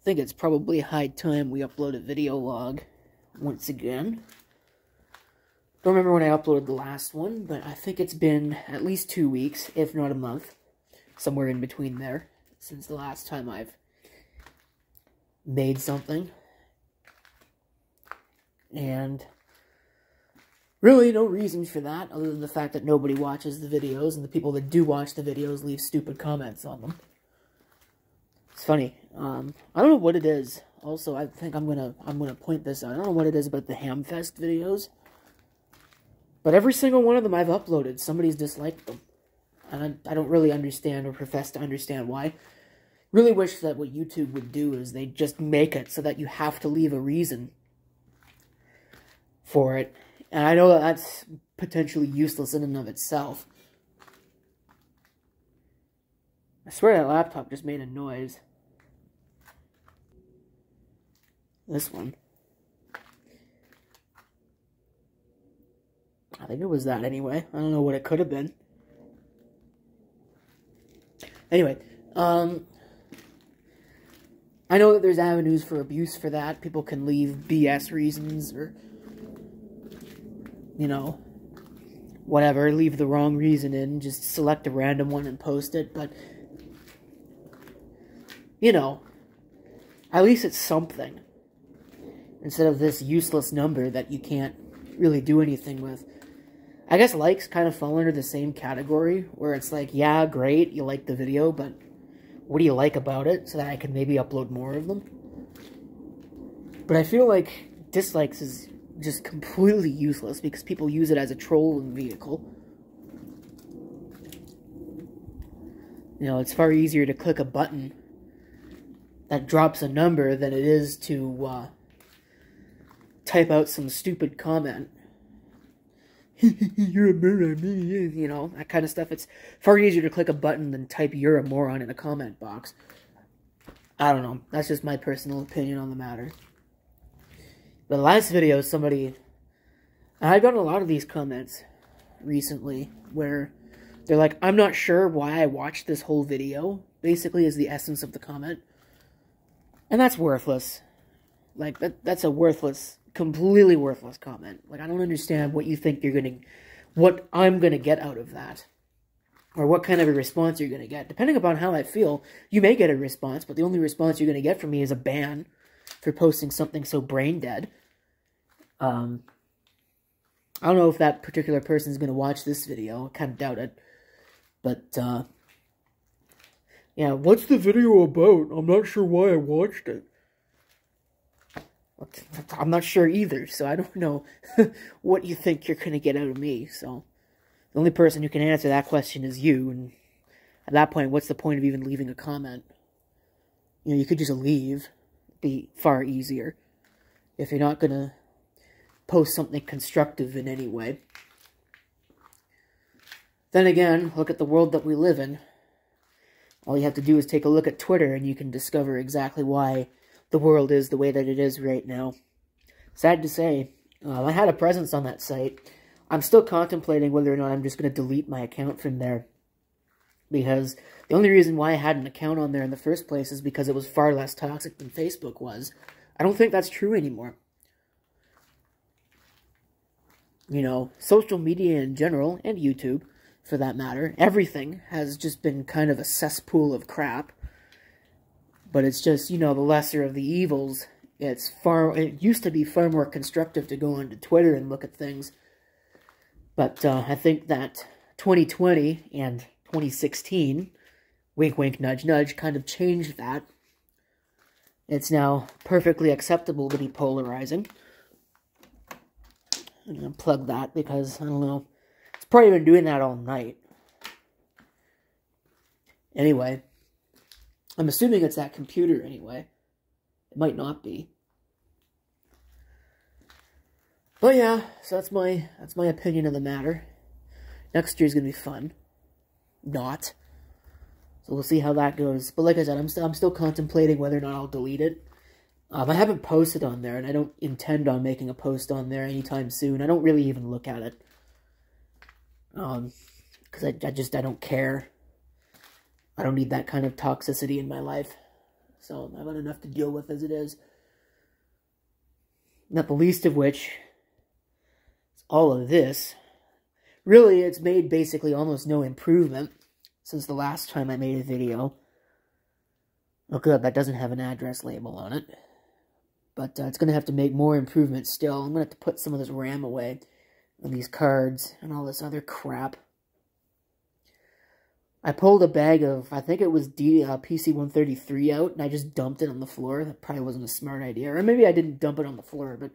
think it's probably high time we upload a video log once again. Don't remember when I uploaded the last one, but I think it's been at least 2 weeks, if not a month, somewhere in between there, since the last time I've made something. And really no reason for that, other than the fact that nobody watches the videos, and the people that do watch the videos leave stupid comments on them. It's funny. I don't know what it is. Also, I think I'm gonna point this out. I don't know what it is about the Hamfest videos, but every single one of them I've uploaded, somebody's disliked them. And I don't really understand or profess to understand why. Really wish that what YouTube would do is they'd just make it so that you have to leave a reason for it. And I know that that's potentially useless in and of itself. I swear that laptop just made a noise. This one. I think it was that anyway. I don't know what it could have been. Anyway, I know that there's avenues for abuse for that. People can leave BS reasons or, you know, whatever. Leave the wrong reason in. Just select a random one and post it. But, you know, at least it's something. Instead of this useless number that you can't really do anything with. I guess likes kind of fall under the same category, where it's like, yeah, great, you like the video, but what do you like about it, so that I can maybe upload more of them? But I feel like dislikes is just completely useless, because people use it as a trolling vehicle. You know, it's far easier to click a button that drops a number than it is to, type out some stupid comment. You're a moron, you know, that kind of stuff. It's far easier to click a button than type "you're a moron" in a comment box. I don't know. That's just my personal opinion on the matter. The last video, somebody... I've gotten a lot of these comments recently where they're like, I'm not sure why I watched this whole video, basically is the essence of the comment. And that's worthless. Like, that's a worthless... completely worthless comment. Like, I don't understand what you think you're gonna... what I'm gonna get out of that. Or what kind of a response you're gonna get. Depending upon how I feel, you may get a response, but the only response you're gonna get from me is a ban for posting something so brain dead. I don't know if that particular person's gonna watch this video. I kind of doubt it. But, yeah, what's the video about? I'm not sure why I watched it. I'm not sure either, so I don't know what you think you're going to get out of me, so... The only person who can answer that question is you, and at that point, what's the point of even leaving a comment? You know, you could just leave. It'd be far easier. If you're not going to post something constructive in any way. Then again, look at the world that we live in. All you have to do is take a look at Twitter, and you can discover exactly why the world is the way that it is right now. Sad to say, I had a presence on that site. I'm still contemplating whether or not I'm just going to delete my account from there. Because the only reason why I had an account on there in the first place is because it was far less toxic than Facebook was. I don't think that's true anymore. You know, social media in general, and YouTube, for that matter, everything has just been kind of a cesspool of crap. But it's just, you know, the lesser of the evils. It used to be far more constructive to go onto Twitter and look at things. But I think that 2020 and 2016, wink wink nudge nudge, kind of changed that. It's now perfectly acceptable to be polarizing. I'm going to plug that because, I don't know, it's probably been doing that all night. Anyway. I'm assuming it's that computer anyway. It might not be. But yeah, so that's my opinion of the matter. Next year's gonna be fun. Not. So we'll see how that goes. But like I said, I'm still contemplating whether or not I'll delete it. I haven't posted on there, and I don't intend on making a post on there anytime soon. I don't really even look at it. Because I don't care. I don't need that kind of toxicity in my life. so I've got enough to deal with as it is. Not the least of which is all of this. Really, it's made basically almost no improvement since the last time I made a video. Oh good, that doesn't have an address label on it. But it's going to have to make more improvements still. I'm going to have to put some of this RAM away. And these cards and all this other crap. I pulled a bag of, I think it was PC-133 out, and I just dumped it on the floor. That probably wasn't a smart idea. Or maybe I didn't dump it on the floor, but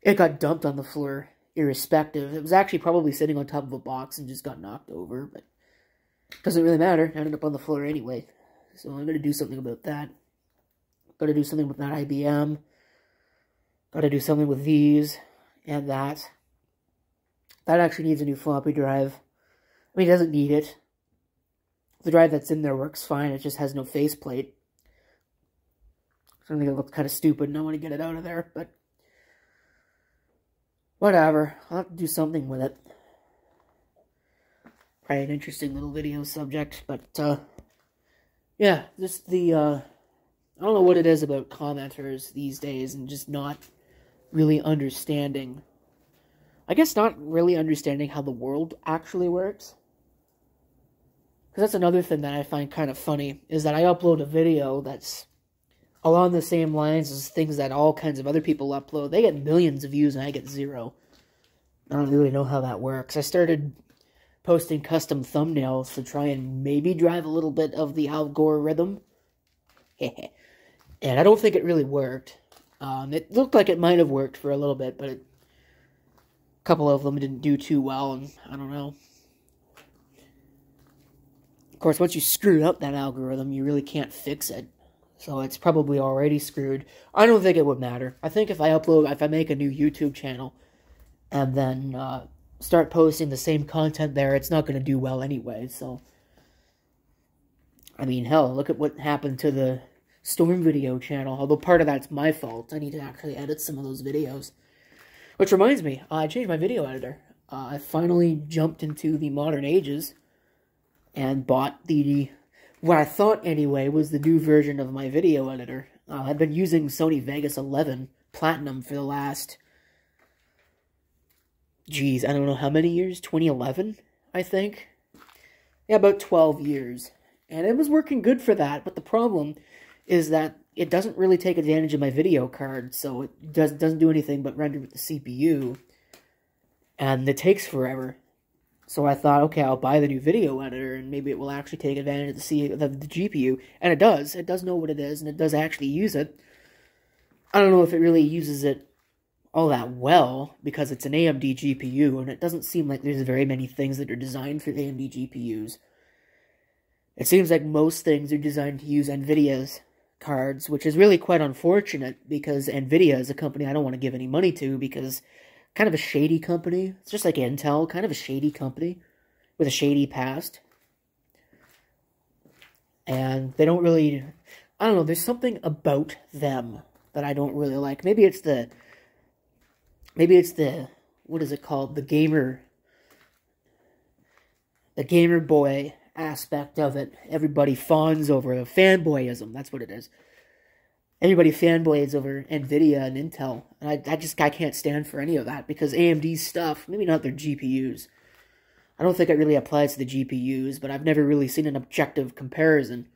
it got dumped on the floor irrespective. It was actually probably sitting on top of a box and just got knocked over, but it doesn't really matter. It ended up on the floor anyway. So I'm going to do something about that. Got to do something with that IBM. Got to do something with these and that. That actually needs a new floppy drive. I mean, it doesn't need it. The drive that's in there works fine. It just has no faceplate. So I think it looks kind of stupid and I want to get it out of there, but whatever. I'll have to do something with it. Probably an interesting little video subject, but yeah, just the I don't know what it is about commenters these days and just not really understanding. I guess not really understanding how the world actually works. Because that's another thing that I find kind of funny, is that I upload a video that's along the same lines as things that all kinds of other people upload. They get millions of views and I get 0. I don't really know how that works. I started posting custom thumbnails to try and maybe drive a little bit of the algorithm. And I don't think it really worked. It looked like it might have worked for a little bit, but a couple of them didn't do too well, and I don't know. Of course, once you screw up that algorithm, you really can't fix it. So it's probably already screwed. I don't think it would matter. I think if I make a new YouTube channel, and then start posting the same content there, it's not going to do well anyway, so. I mean, hell, look at what happened to the Storm Video channel, although part of that's my fault. I need to actually edit some of those videos. Which reminds me, I changed my video editor. I finally jumped into the modern ages and bought what I thought anyway was the new version of my video editor. I've been using Sony Vegas 11 Platinum for the last, geez, I don't know how many years, 2011, I think? Yeah, about 12 years. And it was working good for that, but the problem is that it doesn't really take advantage of my video card, so it doesn't do anything but render with the CPU, and it takes forever. So I thought, okay, I'll buy the new video editor, and maybe it will actually take advantage of the GPU, and it does. It does know what it is, and it does actually use it. I don't know if it really uses it all that well, because it's an AMD GPU, and it doesn't seem like there's very many things that are designed for AMD GPUs. It seems like most things are designed to use NVIDIA's cards, which is really quite unfortunate, because NVIDIA is a company I don't want to give any money to, because kind of a shady company. It's just like Intel, kind of a shady company with a shady past. And they don't really, I don't know, there's something about them that I don't really like. Maybe it's the, what is it called? The gamer boy aspect of it. Everybody fawns over the fanboyism, that's what it is. Everybody fanboys over NVIDIA and Intel, and I can't stand for any of that, because AMD's stuff, maybe not their GPUs, I don't think it really applies to the GPUs, but I've never really seen an objective comparison,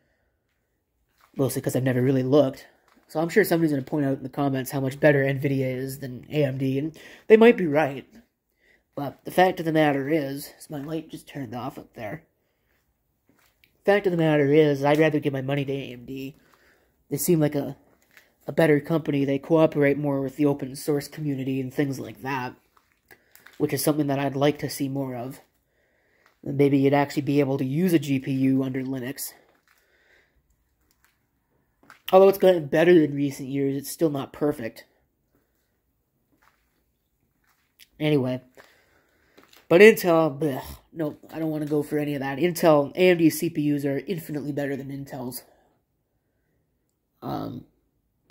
mostly because I've never really looked, so I'm sure somebody's going to point out in the comments how much better NVIDIA is than AMD, and they might be right, but the fact of the matter is my light just turned off up there. Fact of the matter is, I'd rather give my money to AMD. They seem like a better company. They cooperate more with the open source community and things like that, which is something that I'd like to see more of. And maybe you'd actually be able to use a GPU under Linux. Although it's gotten better in recent years, it's still not perfect. Anyway. But Intel, bleh, no, I don't want to go for any of that. AMD CPUs are infinitely better than Intel's.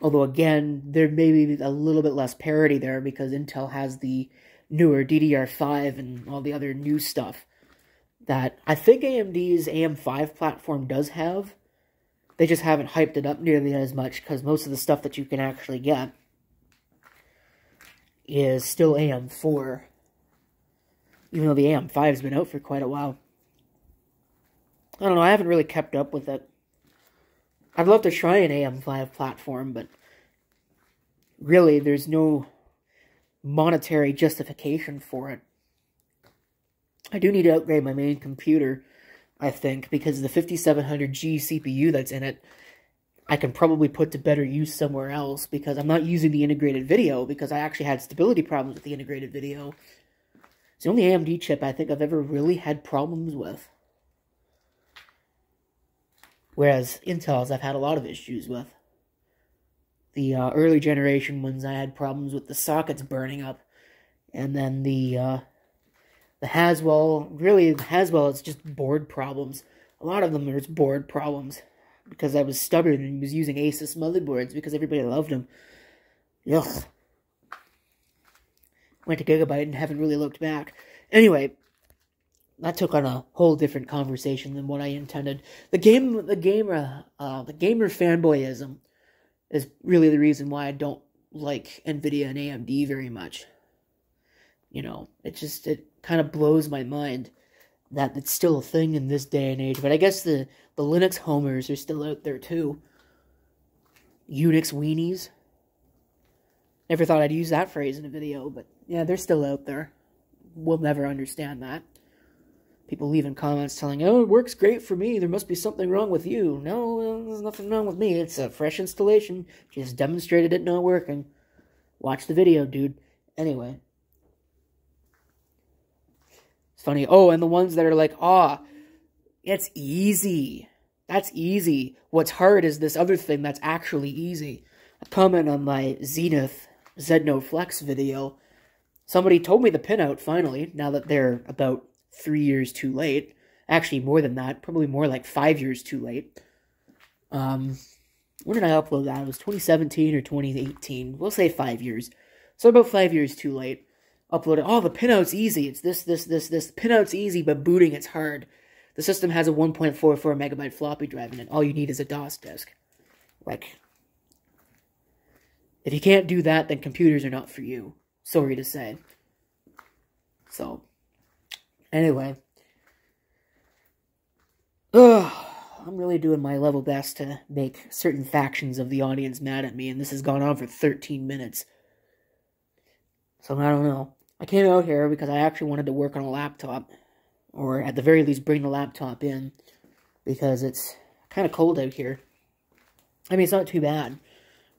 Although, again, there may be a little bit less parity there, because Intel has the newer DDR5 and all the other new stuff that I think AMD's AM5 platform does have. They just haven't hyped it up nearly as much, because most of the stuff that you can actually get is still AM4. Even though the AM5's been out for quite a while. I don't know, I haven't really kept up with it. I'd love to try an AM5 platform, but really, there's no monetary justification for it. I do need to upgrade my main computer, I think, because the 5700G CPU that's in it, I can probably put to better use somewhere else, because I'm not using the integrated video, because I actually had stability problems with the integrated video. It's the only AMD chip I think I've ever really had problems with. Whereas Intel's I've had a lot of issues with. The early generation ones I had problems with the sockets burning up. And then the Haswell, really the Haswell, it's just board problems. A lot of them are just board problems. Because I was stubborn and was using Asus motherboards because everybody loved them. Ugh. Went to Gigabyte and haven't really looked back. Anyway, that took on a whole different conversation than what I intended. The gamer fanboyism is really the reason why I don't like Nvidia and AMD very much. You know, it kind of blows my mind that it's still a thing in this day and age. But I guess the Linux homers are still out there too. Unix weenies. Never thought I'd use that phrase in a video, but yeah, they're still out there. We'll never understand that. People leaving comments telling, oh, it works great for me, there must be something wrong with you. No, there's nothing wrong with me, it's a fresh installation. Just demonstrated it not working. Watch the video, dude. Anyway. It's funny. Oh, and the ones that are like, it's easy. That's easy. What's hard is this other thing that's actually easy. A comment on my Zenith Zedno Flex video. Somebody told me the pinout, finally, now that they're about 3 years too late. Actually, more than that. Probably more like 5 years too late. When did I upload that? It was 2017 or 2018. We'll say 5 years. So about 5 years too late. Uploaded, the pinout's easy. It's this. The pinout's easy, but booting it's hard. The system has a 1.44 megabyte floppy drive in it. All you need is a DOS disk. Like, if you can't do that, then computers are not for you. Sorry to say. So, anyway. I'm really doing my level best to make certain factions of the audience mad at me, and this has gone on for 13 minutes. So, I don't know. I came out here because I actually wanted to work on a laptop, or at the very least bring the laptop in, because it's kind of cold out here. I mean, it's not too bad.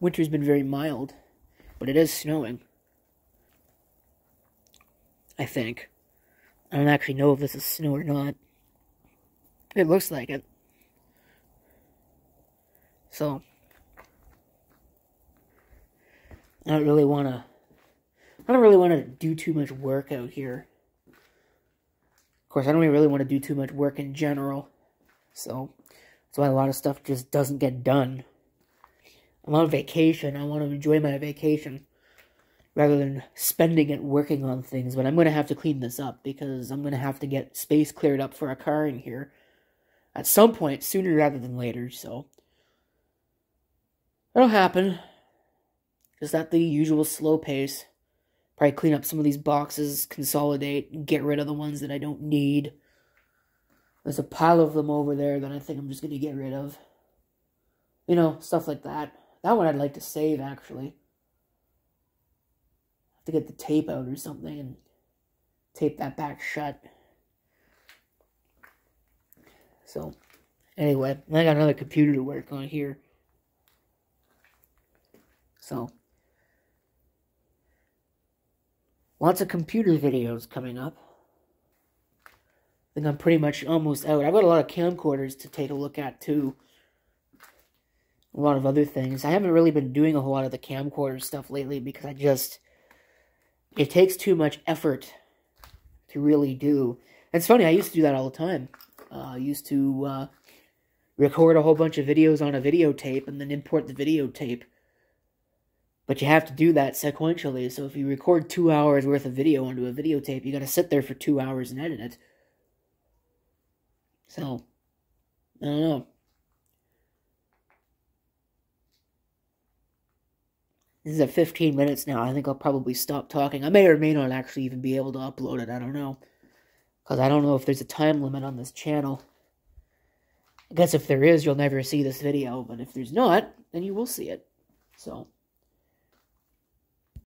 Winter's been very mild, but it is snowing. I think. I don't actually know if this is snow or not. It looks like it. So, I don't really want to do too much work out here. Of course, I don't really want to do too much work in general. So, that's why a lot of stuff just doesn't get done. I'm on vacation. I want to enjoy my vacation rather than spending it working on things. But I'm going to have to clean this up because I'm going to have to get space cleared up for a car in here at some point, sooner rather than later. So, that'll happen. Just at the usual slow pace. Probably clean up some of these boxes, consolidate, and get rid of the ones that I don't need. There's a pile of them over there that I think I'm just going to get rid of. You know, stuff like that. That one I'd like to save, actually. Have to get the tape out or something and tape that back shut. So, anyway, I got another computer to work on here. So, lots of computer videos coming up. I think I'm pretty much almost out. I've got a lot of camcorders to take a look at, too. A lot of other things. I haven't really been doing a whole lot of the camcorder stuff lately because it takes too much effort to really do. And it's funny, I used to do that all the time. I used to record a whole bunch of videos on a videotape and then import the videotape. But you have to do that sequentially, so if you record 2 hours worth of video onto a videotape, you gotta sit there for 2 hours and edit it. So, I don't know. This is at 15 minutes now. I think I'll probably stop talking. I may or may not actually even be able to upload it. I don't know. Because I don't know if there's a time limit on this channel. I guess if there is, you'll never see this video. But if there's not, then you will see it. So,